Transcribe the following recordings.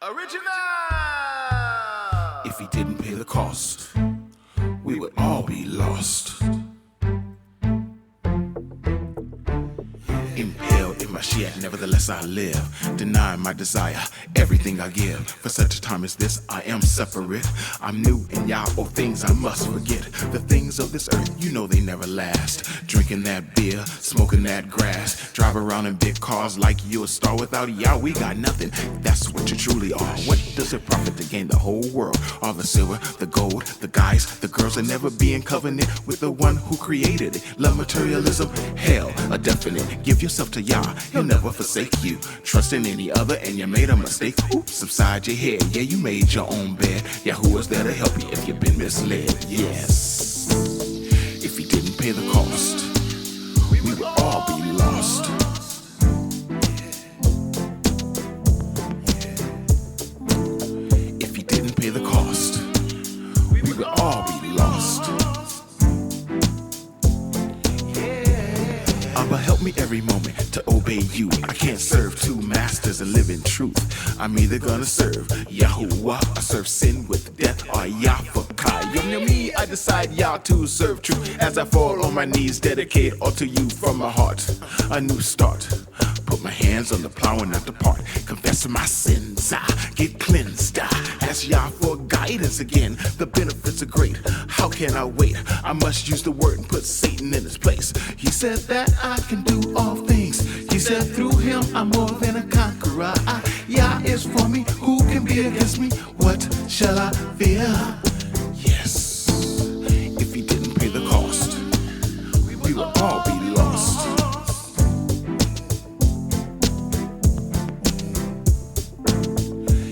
Original! If he didn't pay the cost, we would all be lost. Impaled in my shit, nevertheless I live, denying my desire, everything I give. For such a time as this, I am separate. I'm new in Yah, oh things I must forget. The things of this earth, you know they never last. Drinking that beer, smoking that grass, drive around in big cars like you a star. Without Yah, we got nothing. That's what you truly are. What does it profit to gain the whole world? All the silver, the gold, the guys, the girls, and never be in covenant with the one who created it. Love materialism, hell, a definite. Give yourself to Yah, he'll never forsake you. Trust in any other and you made a mistake. Oops, upside your head, yeah, you made your own bed. Yahoo is there to help you if you've been misled, yes. If he didn't pay the cost, we would all be lost. If he didn't pay the cost, we would all be lost. Abba, help me every moment to obey you. I can't serve two masters and live in truth. I'm either gonna serve Yahuwah or serve sin with death, or Yah for Kai. You know me, I decide Yah to serve truth. As I fall on my knees, dedicate all to you from my heart. A new start. Put my hands on the plow and not depart. Confess my sins, I get cleansed. I ask Yah for guidance again. The benefits are great. How can I wait? I must use the word and put Satan in his place. He said that I can do all things. He said through him I'm more than a conqueror. Yah is for me. Who can be against me? What shall I fear? Yes. If he didn't pay the cost, we would all be lost.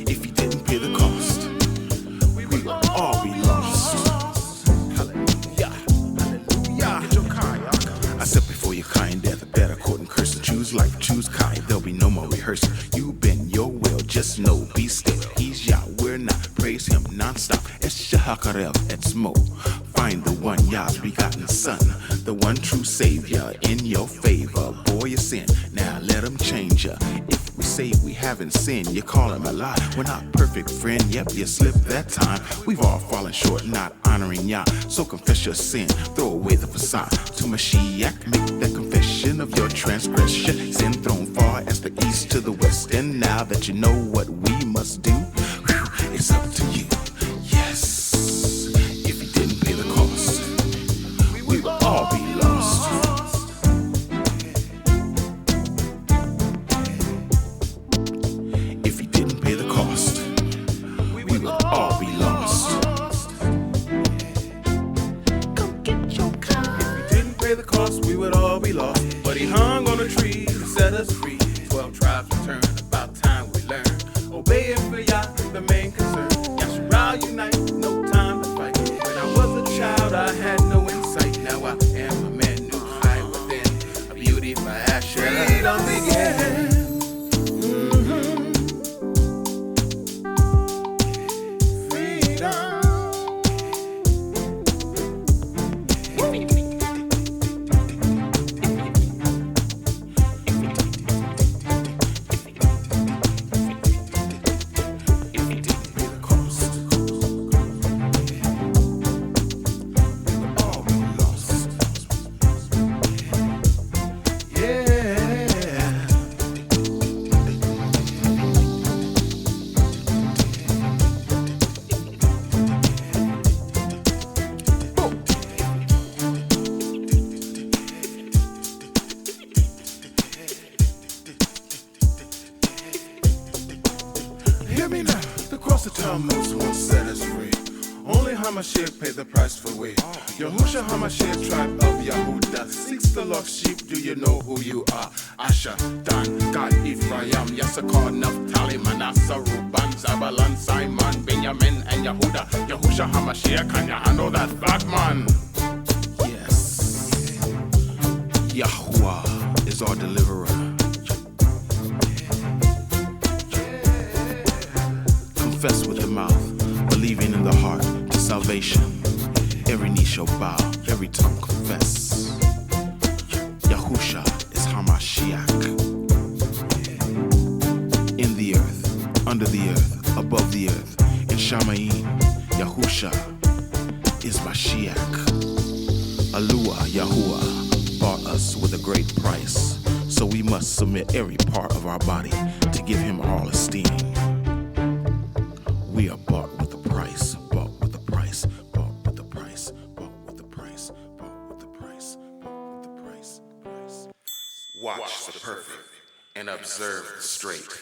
If he didn't pay the cost, we would all be lost. Hallelujah. Hallelujah. Get your car, y'all. I set before you kind death, better court and curse, and choose life, choose Kai. There'll be no more rehearsing. You bend your will, just know, be still. He's Yah, we're not. Praise him non-stop. HaRuachEliyahu. Find the one, Yah's begotten son, the one true savior in your favor. Boy, you sin, now let him change ya. If we say we haven't sinned, you call him a lie. We're not perfect, friend, yep, you slipped that time. We've all fallen short, not honoring Yah. So confess your sin, throw away the facade. To Mashiach, make that confession of your transgression. Sin thrown far as the east to the west. And now that you know what we must do, it's up to you. Yes. If he didn't pay the cost, we would all be lost. If he didn't pay the cost, we would all be lost. Come get your car. If he didn't pay the cost, we would all be lost. But he hung on a tree to set us free. 12 tribes return, about time we learn. Obey him for Yah, the main concern. Yashua unite, no time to fight. When I was a child, I had no insight. Now I am a man new high within. A beauty for ashes. Freedom began. Hear me now, the cross of Tammuz won't set us free. Only HaMashiach paid the price for we. Yahushua HaMashiach, tribe of Yehuda, seeks the lost sheep. Do you know who you are? Asher, Dan, Gad, Ephraim, Yissachar, Naphtali, Manasseh, Reuben, Zabulon, Simon, Benjamin, and Yehuda. Yahushua HaMashiach, can you handle that black man? Yes. Yahuwah is our deliverer. Confess with the mouth, believing in the heart to salvation. Every knee shall bow, every tongue confess. Yahushua is HaMashiach. In the earth, under the earth, above the earth. In Shamayim, Yahusha is Mashiach. Alua Yahuwah bought us with a great price, so we must submit every part of our body to give him all esteem. We are bought with a price, bought with a price, bought with a price, bought with a price, bought with a price, bought with a price. Watch the perfect and observe the straight,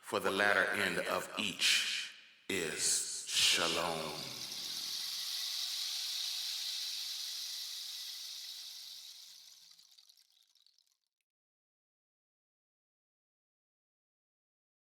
for the latter end of each is shalom.